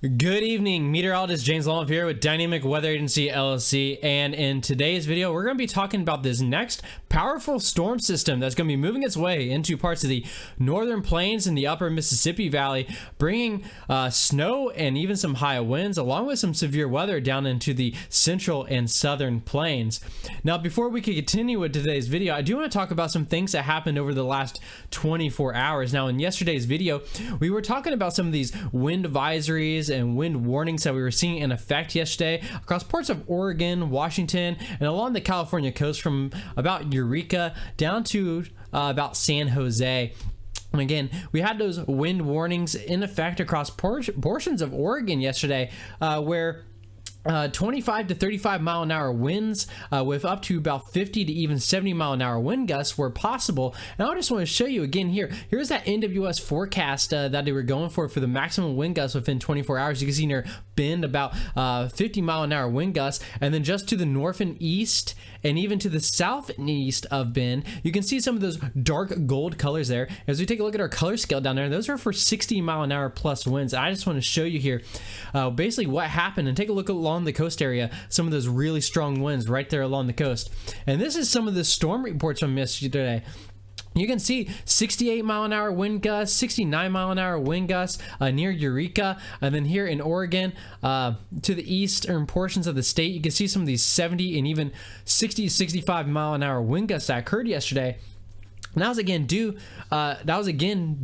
Good evening, meteorologist James Lomov here with Dynamic Weather Agency LLC, and in today's video we're going to be talking about this next powerful storm system that's going to be moving its way into parts of the northern plains and the upper Mississippi Valley, bringing snow and even some high winds along with some severe weather down into the central and southern plains. Now, before we can continue with today's video, I do want to talk about some things that happened over the last 24 hours. Now, in yesterday's video we were talking about some of these wind advisories and wind warnings that we were seeing in effect yesterday across parts of Oregon, Washington, and along the California coast from about Eureka down to about San Jose. And again, we had those wind warnings in effect across portions of Oregon yesterday, where 25 to 35 mile an hour winds with up to about 50 to even 70 mile an hour wind gusts were possible. And I just want to show you again here. Here's that NWS forecast that they were going for the maximum wind gusts within 24 hours. You can see near Bend about 50 mile an hour wind gusts, and then just to the north and east and even to the south and east of Bend, you can see some of those dark gold colors there. As we take a look at our color scale down there, those are for 60 mile an hour plus winds. I just want to show you here basically what happened, and take a look along the coast area, some of those really strong winds right there along the coast. And this is some of the storm reports from yesterday. You can see 68 mile an hour wind gusts, 69 mile an hour wind gusts near Eureka, and then here in Oregon to the eastern portions of the state, you can see some of these 70 and even 60 to 65 mile an hour wind gusts that occurred yesterday. And that was again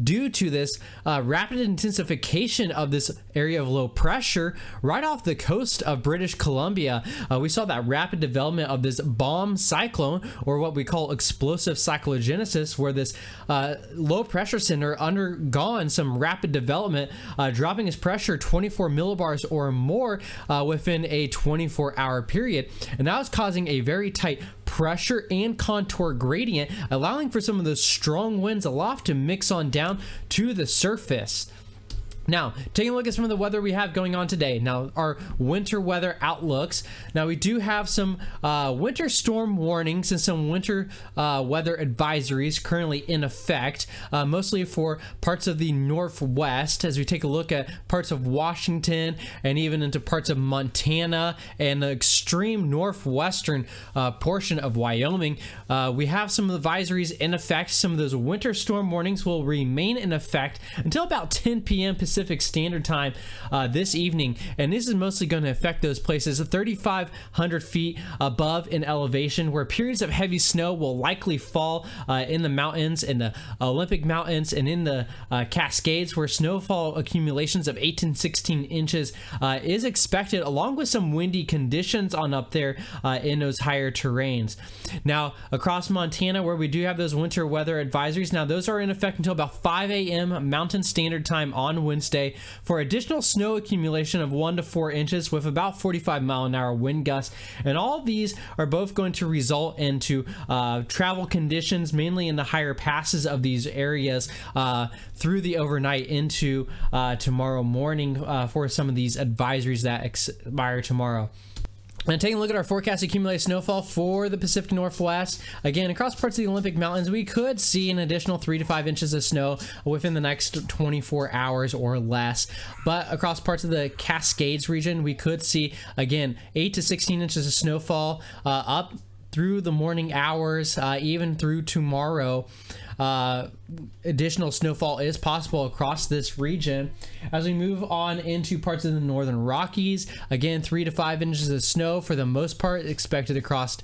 due to this rapid intensification of this area of low pressure right off the coast of British Columbia. We saw that rapid development of this bomb cyclone, or what we call explosive cyclogenesis, where this low pressure center undergone some rapid development, dropping its pressure 24 millibars or more within a 24-hour period. And that was causing a very tight pressure and contour gradient, allowing for some of those strong winds aloft to mix on down to the surface. Now, taking a look at some of the weather we have going on today. Now, our winter weather outlooks. Now, we do have some winter storm warnings and some winter weather advisories currently in effect, mostly for parts of the northwest, as we take a look at parts of Washington and even into parts of Montana and the extreme northwestern portion of Wyoming. We have some of the advisories in effect. Some of those winter storm warnings will remain in effect until about 10 p.m. Pacific Standard Time this evening, and this is mostly going to affect those places 3,500 feet above in elevation, where periods of heavy snow will likely fall in the mountains, in the Olympic Mountains, and in the Cascades, where snowfall accumulations of 8 to 16 inches is expected, along with some windy conditions on up there in those higher terrains. Now, across Montana, where we do have those winter weather advisories, now those are in effect until about 5 a.m. Mountain Standard Time on Wednesday, for additional snow accumulation of 1 to 4 inches with about 45 mile an hour wind gusts. And all of these are both going to result into travel conditions, mainly in the higher passes of these areas through the overnight into tomorrow morning for some of these advisories that expire tomorrow. And taking a look at our forecast accumulated snowfall for the Pacific Northwest, again, across parts of the Olympic Mountains, we could see an additional 3 to 5 inches of snow within the next 24 hours or less. But across parts of the Cascades region, we could see, again, 8 to 16 inches of snowfall up through the morning hours, even through tomorrow. Additional snowfall is possible across this region. As we move on into parts of the northern Rockies, again, 3 to 5 inches of snow for the most part expected across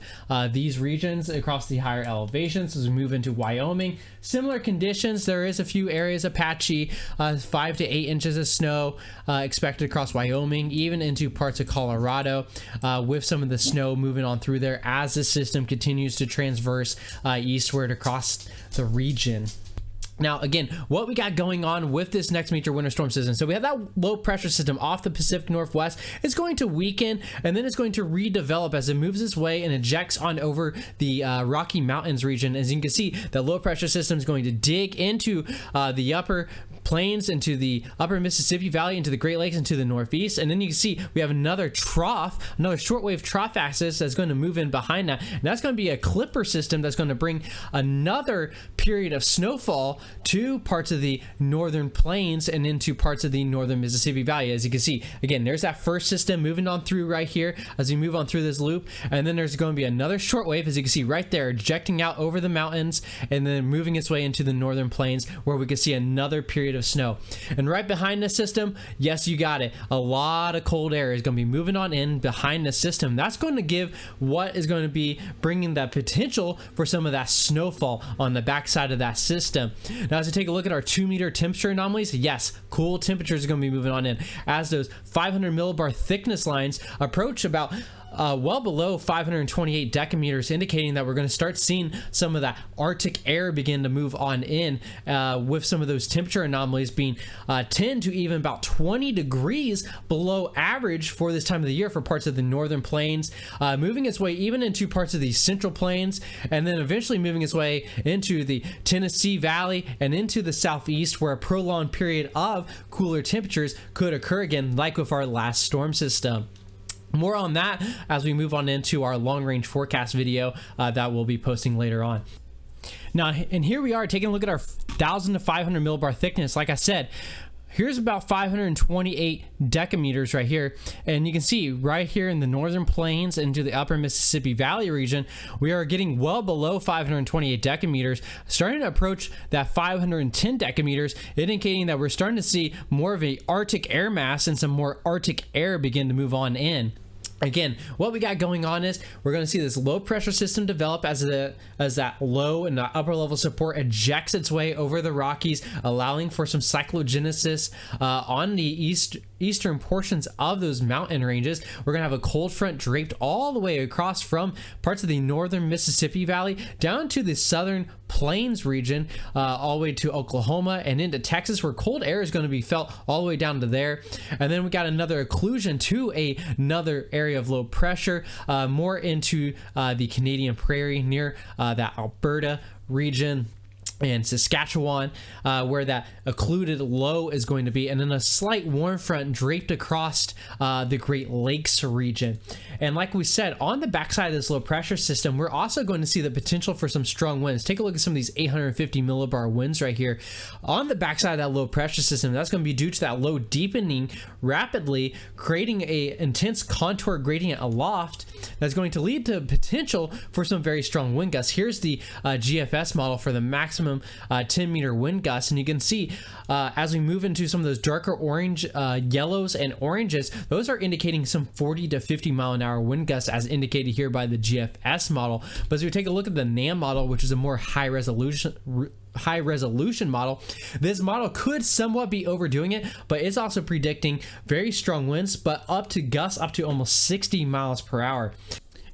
these regions, across the higher elevations. As we move into Wyoming, similar conditions. There is a few areas of patchy 5 to 8 inches of snow expected across Wyoming, even into parts of Colorado, with some of the snow moving on through there as the system continues to transverse eastward across the region. Now, again, what we got going on with this next major winter storm system. So we have that low pressure system off the Pacific Northwest. It's going to weaken, and then it's going to redevelop as it moves its way and ejects on over the Rocky Mountains region. As you can see, the low pressure system is going to dig into the upper plains, into the upper Mississippi Valley, into the Great Lakes, into the Northeast. And then you can see we have another trough, another shortwave trough axis that's going to move in behind that. And that's going to be a clipper system that's going to bring another period period of snowfall to parts of the northern plains and into parts of the northern Mississippi Valley. As you can see, again, there's that first system moving on through right here as we move on through this loop, and then there's going to be another short wave, as you can see right there, ejecting out over the mountains and then moving its way into the northern plains, where we can see another period of snow. And right behind this system, yes, you got it, a lot of cold air is going to be moving on in behind the system. That's going to give what is going to be bringing that potential for some of that snowfall on the backside of that system. Now, as we take a look at our 2-meter temperature anomalies, yes, cool temperatures are going to be moving on in as those 500 millibar thickness lines approach about well below 528 decameters, indicating that we're going to start seeing some of that Arctic air begin to move on in, with some of those temperature anomalies being 10 to even about 20 degrees below average for this time of the year for parts of the northern plains, moving its way even into parts of the central plains, and then eventually moving its way into the Tennessee Valley and into the southeast, where a prolonged period of cooler temperatures could occur again, like with our last storm system. More on that as we move on into our long-range forecast video that we'll be posting later on. Now, and here we are taking a look at our 1,000 to 500 millibar thickness. Like I said, here's about 528 decameters right here, and you can see right here in the northern plains into the upper Mississippi Valley region, we are getting well below 528 decameters, starting to approach that 510 decameters, indicating that we're starting to see more of a Arctic air mass and some more Arctic air begin to move on in. Again, what we got going on is we're going to see this low pressure system develop as that low and upper level support ejects its way over the Rockies, allowing for some cyclogenesis on the eastern portions of those mountain ranges. We're going to have a cold front draped all the way across from parts of the northern Mississippi Valley down to the southern plains region, all the way to Oklahoma and into Texas, where cold air is going to be felt all the way down to there. And then we got another occlusion to another area of low pressure, more into the Canadian prairie near that Alberta region and Saskatchewan, where that occluded low is going to be, and then a slight warm front draped across the Great Lakes region. And like we said, on the backside of this low pressure system, we're also going to see the potential for some strong winds. Take a look at some of these 850 millibar winds right here. On the backside of that low pressure system, that's going to be due to that low deepening rapidly, creating a intense contour gradient aloft that's going to lead to potential for some very strong wind gusts. Here's the GFS model for the maximum 10-meter wind gusts, and you can see as we move into some of those darker orange, yellows and oranges, those are indicating some 40 to 50 mile an hour wind gusts as indicated here by the GFS model. But as we take a look at the NAM model, which is a more high resolution model, this model could somewhat be overdoing it, but it's also predicting very strong winds, but up to gusts up to almost 60 miles per hour.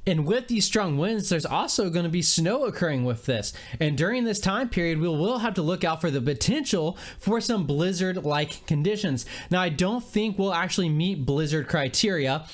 And with these strong winds, there's also going to be snow occurring with this. And during this time period, we will have to look out for the potential for some blizzard-like conditions. Now, I don't think we'll actually meet blizzard criteria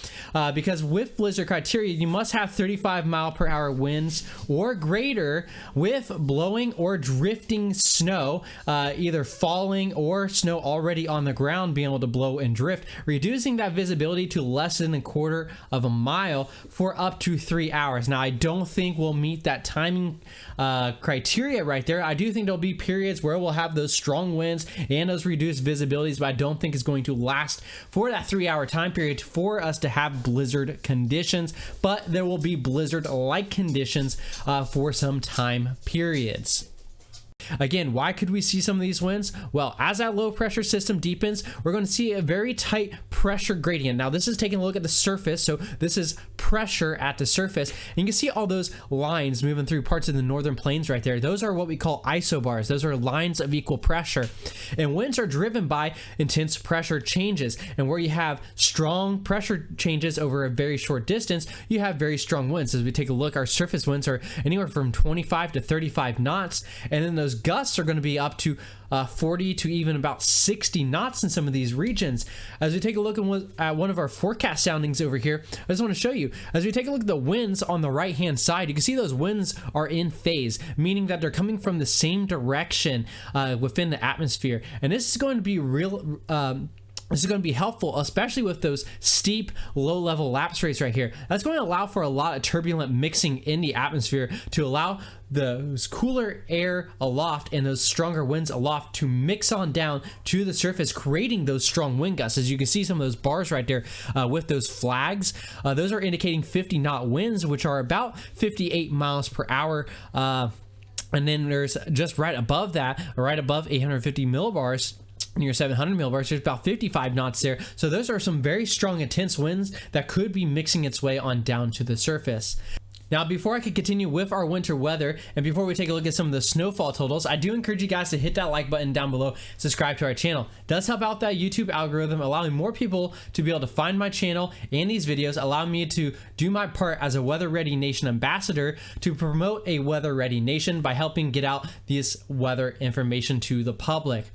because with blizzard criteria, you must have 35 mile per hour winds or greater with blowing or drifting snow, either falling or snow already on the ground being able to blow and drift, reducing that visibility to less than a quarter of a mile for up to 3 hours. Now, I don't think we'll meet that timing criteria right there. I do think there'll be periods where we'll have those strong winds and those reduced visibilities, but I don't think it's going to last for that 3-hour time period for us to have blizzard conditions, but there will be blizzard-like conditions for some time periods. Again, why could we see some of these winds? Well, as that low pressure system deepens, we're going to see a very tight pressure gradient. Now, this is taking a look at the surface, so this is pressure at the surface, and you can see all those lines moving through parts of the northern plains right there. Those are what we call isobars. Those are lines of equal pressure, and winds are driven by intense pressure changes, and where you have strong pressure changes over a very short distance, you have very strong winds. As we take a look, our surface winds are anywhere from 25 to 35 knots, and then those gusts are going to be up to 40 to even about 60 knots in some of these regions. As we take a look at one of our forecast soundings over here, I just want to show you, as we take a look at the winds on the right hand side, you can see those winds are in phase, meaning that they're coming from the same direction within the atmosphere. And this is going to be This is going to be helpful, especially with those steep low-level lapse rates right here. That's going to allow for a lot of turbulent mixing in the atmosphere to allow those cooler air aloft and those stronger winds aloft to mix on down to the surface, creating those strong wind gusts. As you can see, some of those bars right there with those flags, those are indicating 50-knot winds, which are about 58 miles per hour. And then there's just right above that, right above 850 millibars, near 700 millibars, there's about 55 knots there. So those are some very strong, intense winds that could be mixing its way on down to the surface. Now, before I could continue with our winter weather, and before we take a look at some of the snowfall totals, I do encourage you guys to hit that like button down below, subscribe to our channel. It does help out that YouTube algorithm, allowing more people to be able to find my channel and these videos, allowing me to do my part as a Weather Ready Nation ambassador to promote a Weather Ready Nation by helping get out this weather information to the public.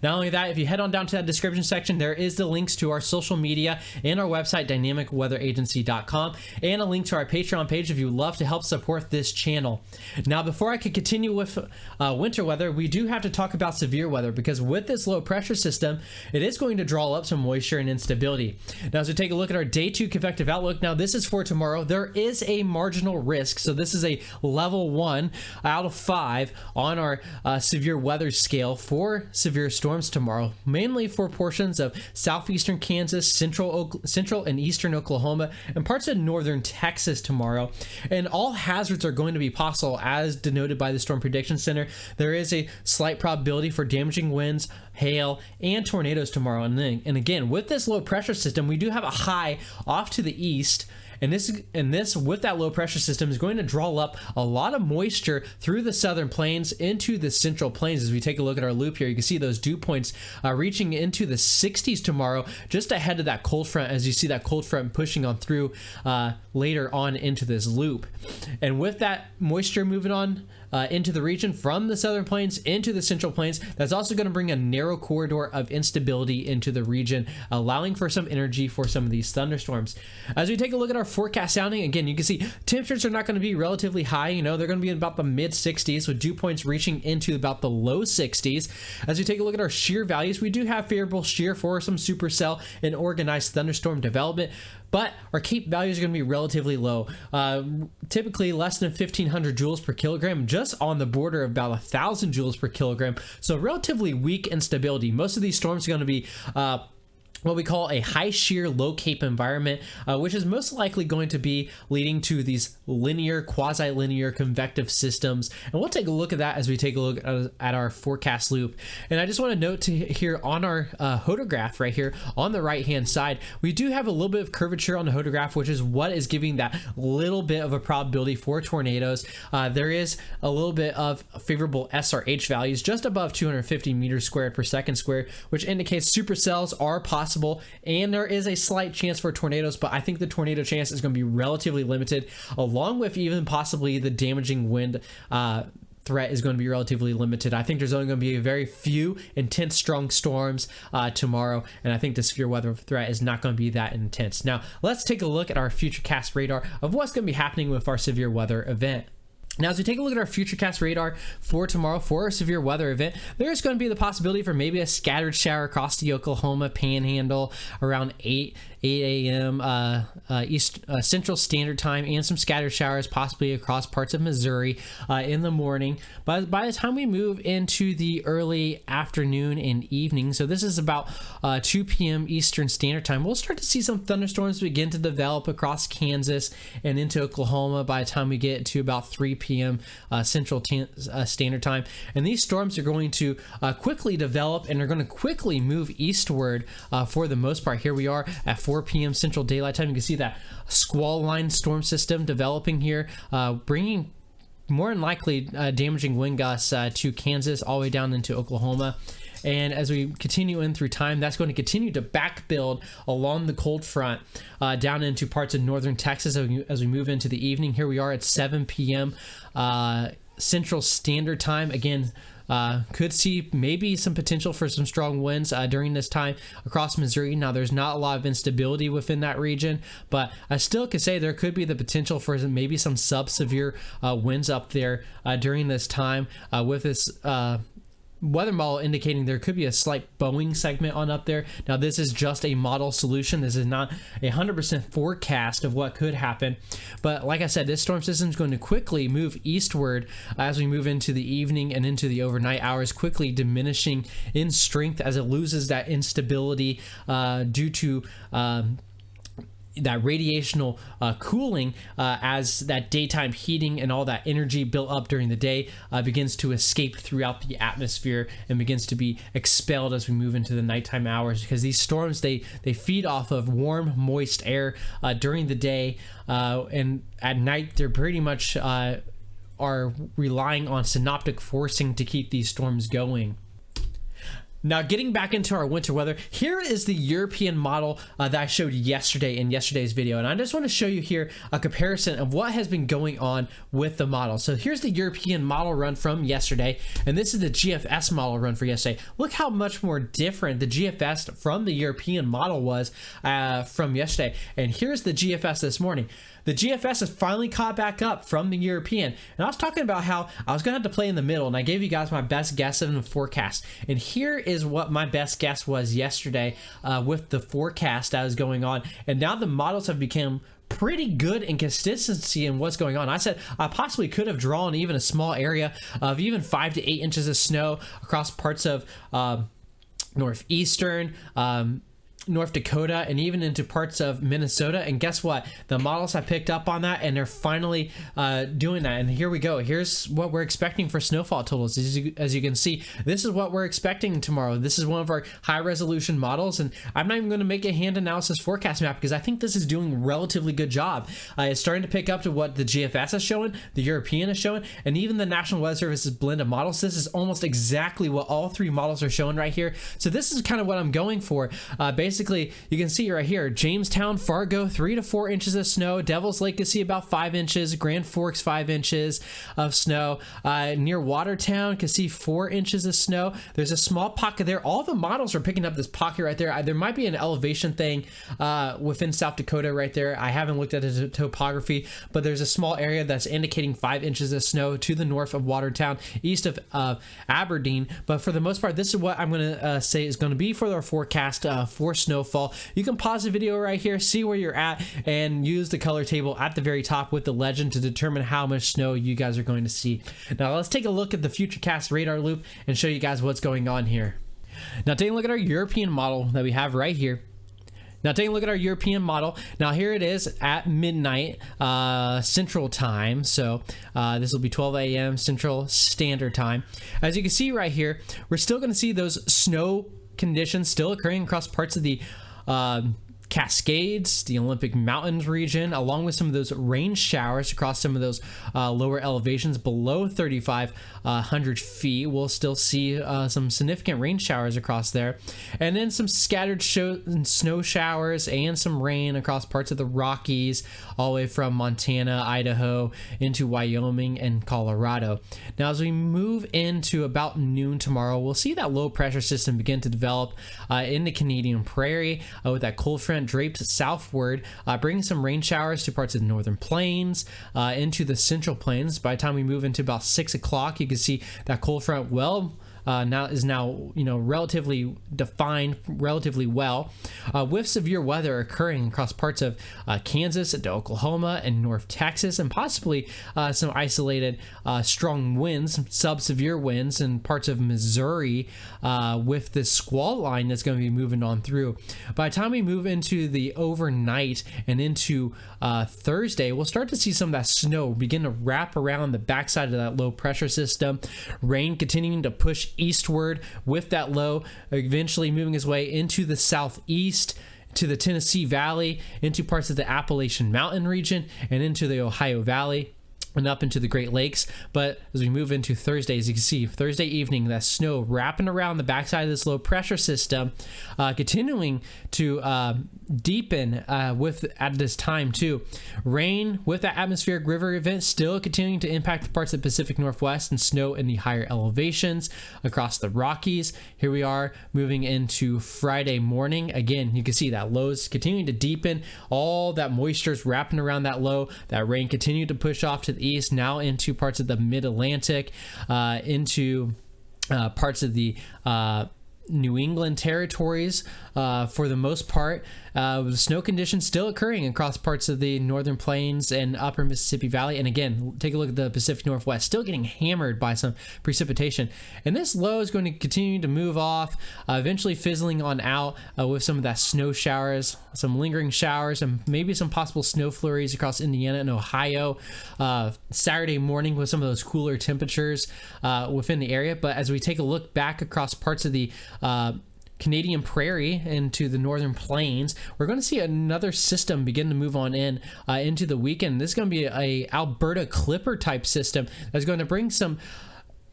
Not only that, if you head on down to that description section, there is the links to our social media and our website, dynamicweatheragency.com, and a link to our Patreon page if you love to help support this channel. Now, before I could continue with winter weather, we do have to talk about severe weather, because with this low pressure system, it is going to draw up some moisture and instability. Now, as we take a look at our day 2 convective outlook, now this is for tomorrow. There is a marginal risk, so this is a level 1 out of 5 on our severe weather scale for severe storms tomorrow, mainly for portions of southeastern Kansas, central and eastern Oklahoma, and parts of northern Texas tomorrow. And all hazards are going to be possible, as denoted by the Storm Prediction Center. There is a slight probability for damaging winds, hail, and tornadoes tomorrow. And again, with this low pressure system, we do have a high off to the east. And this with that low pressure system is going to draw up a lot of moisture through the southern plains into the central plains. As we take a look at our loop here, you can see those dew points reaching into the 60s tomorrow, just ahead of that cold front, as you see that cold front pushing on through later on into this loop. And with that moisture moving on into the region from the southern plains into the central plains, that's also going to bring a narrow corridor of instability into the region, allowing for some energy for some of these thunderstorms. As we take a look at our forecast sounding, again, you can see temperatures are not going to be relatively high. You know, they're going to be in about the mid 60s, with dew points reaching into about the low 60s. As we take a look at our shear values, we do have favorable shear for some supercell and organized thunderstorm development, but our CAPE values are going to be relatively low, typically less than 1,500 joules per kilogram, just on the border of about 1,000 joules per kilogram. So relatively weak instability. Most of these storms are going to be what we call a high shear, low CAPE environment, which is most likely going to be leading to these linear, quasi-linear convective systems. And we'll take a look at that as we take a look at our forecast loop. And I just want to note here on our hodograph right here on the right-hand side, we do have a little bit of curvature on the hodograph, which is what is giving that little bit of a probability for tornadoes. There is a little bit of favorable SRH values just above 250 meters squared per second squared, which indicates supercells are possible, and there is a slight chance for tornadoes, but I think the tornado chance is going to be relatively limited, along with even possibly the damaging wind threat is going to be relatively limited. I think there's only going to be a very few intense strong storms tomorrow, and I think the severe weather threat is not going to be that intense. Now, let's take a look at our FUTURECAST radar of what's going to be happening with our severe weather event. Now, as we take a look at our FUTURECAST radar for tomorrow for our severe weather event, there's going to be the possibility for maybe a scattered shower across the Oklahoma Panhandle around 8 a.m. Central Standard Time, and some scattered showers possibly across parts of Missouri in the morning. But by the time we move into the early afternoon and evening, so this is about 2 p.m. Eastern Standard Time, we'll start to see some thunderstorms begin to develop across Kansas and into Oklahoma by the time we get to about 3 p.m. Central Standard Time. And these storms are going to quickly develop, and are going to quickly move eastward for the most part. Here we are at 4 p.m. Central Daylight Time. You can see that squall line storm system developing here, bringing more than likely damaging wind gusts to Kansas all the way down into Oklahoma. And as we continue in through time, that's going to continue to back build along the cold front down into parts of northern Texas as we move into the evening. Here we are at 7 p.m. Central Standard Time. Again, could see maybe some potential for some strong winds during this time across Missouri. Now, there's not a lot of instability within that region, but I still could say there could be the potential for maybe some sub-severe winds up there during this time with this weather model indicating there could be a slight bowing segment on up there. Now this is just a model solution. This is not a 100% forecast of what could happen, but like I said, this storm system is going to quickly move eastward as we move into the evening and into the overnight hours, quickly diminishing in strength as it loses that instability due to that radiational cooling as that daytime heating and all that energy built up during the day begins to escape throughout the atmosphere and begins to be expelled as we move into the nighttime hours, because these storms they feed off of warm moist air during the day, and at night they're pretty much are relying on synoptic forcing to keep these storms going. Now, getting back into our winter weather, here is the European model that I showed yesterday in yesterday's video. And I just want to show you here a comparison of what has been going on with the model. So here's the European model run from yesterday, and this is the GFS model run for yesterday. Look how much more different the GFS from the European model was from yesterday. And here's the GFS this morning. The GFS has finally caught back up from the European. And I was talking about how I was going to have to play in the middle, and I gave you guys my best guess in the forecast. And here is what my best guess was yesterday with the forecast that was going on. And now the models have become pretty good in consistency in what's going on. I said I possibly could have drawn even a small area of even 5 to 8 inches of snow across parts of northeastern, North Dakota, and even into parts of Minnesota. And guess what? The models have picked up on that, and they're finally doing that. And here we go. Here's what we're expecting for snowfall totals. As you can see, this is what we're expecting tomorrow. This is one of our high resolution models, and I'm not even going to make a hand analysis forecast map because I think this is doing a relatively good job. It's starting to pick up to what the GFS is showing, the European is showing, and even the National Weather Service's blend of models. This is almost exactly what all three models are showing right here. So this is kind of what I'm going for. Basically, you can see right here, Jamestown, Fargo, 3 to 4 inches of snow. Devil's Lake, you see about 5 inches. Grand Forks, 5 inches of snow. Near Watertown, you can see 4 inches of snow. There's a small pocket there. All the models are picking up this pocket right there. There might be an elevation thing within South Dakota right there. I haven't looked at the topography, but there's a small area that's indicating 5 inches of snow to the north of Watertown, east of Aberdeen. But for the most part, this is what I'm going to say is going to be for our forecast for snowfall. You can pause the video right here, see where you're at, and use the color table at the very top with the legend to determine how much snow you guys are going to see. Now let's take a look at the FUTURECAST radar loop and show you guys what's going on here. Now taking a look at our European model that we have right here. Now taking a look at our European model. Now here it is at midnight Central Time. So this will be 12 a.m. Central Standard Time. As you can see right here, we're still going to see those snow conditions still occurring across parts of the Cascades, the Olympic Mountains region, along with some of those rain showers across some of those lower elevations below 3,500 feet. We'll still see some significant rain showers across there, and then some scattered snow showers and some rain across parts of the Rockies, all the way from Montana, Idaho, into Wyoming and Colorado. Now, as we move into about noon tomorrow, we'll see that low pressure system begin to develop in the Canadian Prairie with that cold front draped southward, bringing some rain showers to parts of the northern plains, into the central plains. By the time we move into about 6 o'clock, you can see that cold front now relatively defined relatively well, with severe weather occurring across parts of Kansas to Oklahoma and North Texas, and possibly some isolated strong winds, sub-severe winds in parts of Missouri, with this squall line that's going to be moving on through. By the time we move into the overnight and into Thursday, we'll start to see some of that snow begin to wrap around the backside of that low pressure system. Rain continuing to push eastward with that low, eventually moving its way into the southeast, to the Tennessee Valley, into parts of the Appalachian Mountain region, and into the Ohio Valley, and up into the Great Lakes. But as we move into Thursday, as you can see, Thursday evening, that snow wrapping around the backside of this low pressure system, continuing to deepen at this time too. Rain with that atmospheric river event still continuing to impact the parts of the Pacific Northwest, and snow in the higher elevations across the Rockies. Here we are moving into Friday morning. Again, you can see that lows continuing to deepen. All that moisture is wrapping around that low. That rain continued to push off to the east, now into parts of the mid-Atlantic, into parts of the New England territories for the most part, with snow conditions still occurring across parts of the northern plains and upper Mississippi Valley. And again, take a look at the Pacific Northwest, still getting hammered by some precipitation. And this low is going to continue to move off, eventually fizzling on out with some of that snow showers, some lingering showers, and maybe some possible snow flurries across Indiana and Ohio Saturday morning with some of those cooler temperatures within the area. But as we take a look back across parts of the Canadian prairie into the northern plains, we're going to see another system begin to move on into the weekend. This is going to be a Alberta Clipper type system that's going to bring some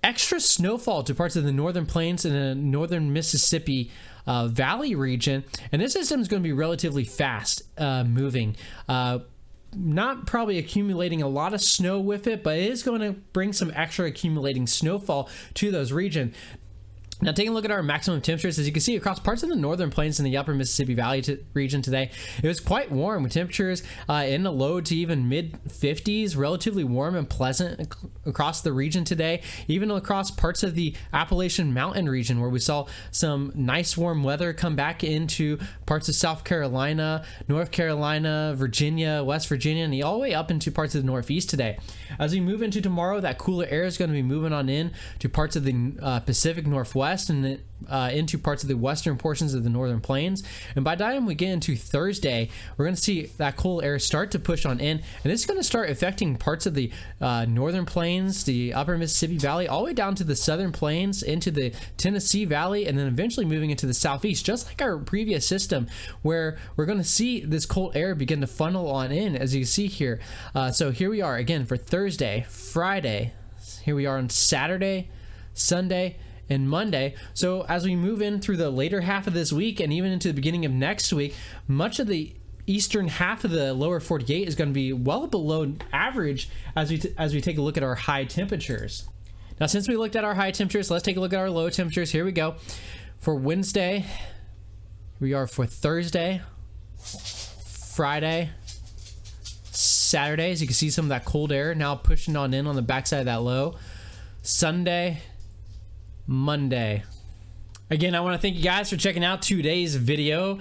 extra snowfall to parts of the northern plains and the northern Mississippi Valley region. And this system is going to be relatively fast moving. Not probably accumulating a lot of snow with it, but it is going to bring some extra accumulating snowfall to those regions. Now, taking a look at our maximum temperatures, as you can see across parts of the northern plains and the upper Mississippi Valley region today, it was quite warm with temperatures in the low to even mid 50s, relatively warm and pleasant across the region today, even across parts of the Appalachian Mountain region, where we saw some nice warm weather come back into parts of South Carolina, North Carolina, Virginia, West Virginia, and all the way up into parts of the Northeast today. As we move into tomorrow, that cooler air is going to be moving on in to parts of the Pacific Northwest and into parts of the western portions of the northern plains. And by the time we get into Thursday, we're going to see that cool air start to push on in, and this is going to start affecting parts of the northern plains, the upper Mississippi Valley, all the way down to the southern plains, into the Tennessee Valley, and then eventually moving into the southeast, just like our previous system, where we're going to see this cold air begin to funnel on in, as you see here. So here we are again for Thursday, Friday. Here we are on Saturday, Sunday, and Monday. So as we move in through the later half of this week and even into the beginning of next week, much of the eastern half of the lower 48 is going to be well below average as we take a look at our high temperatures. Now, since we looked at our high temperatures, let's take a look at our low temperatures. Here we go. For Wednesday, we are for Thursday, Friday, Saturday. As you can see, some of that cold air now pushing on in on the backside of that low. Sunday, Monday. Again, I want to thank you guys for checking out today's video.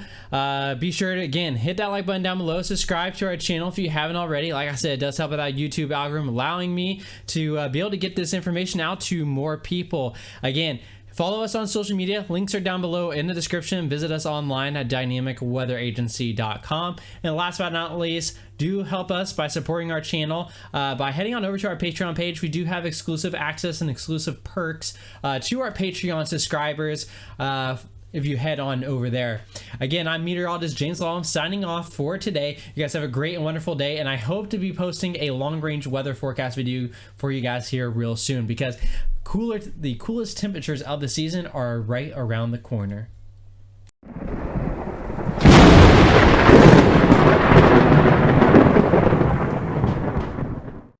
Be sure to, again, hit that like button down below. Subscribe to our channel if you haven't already. Like I said, it does help with that YouTube algorithm, allowing me to be able to get this information out to more people. Again, follow us on social media. Links are down below in the description. Visit us online at dynamicweatheragency.com. And last but not least, do help us by supporting our channel by heading on over to our Patreon page. We do have exclusive access and exclusive perks to our Patreon subscribers if you head on over there. Again, I'm meteorologist James Lawlem signing off for today. You guys have a great and wonderful day, and I hope to be posting a long-range weather forecast video for you guys here real soon, because the coolest temperatures of the season are right around the corner.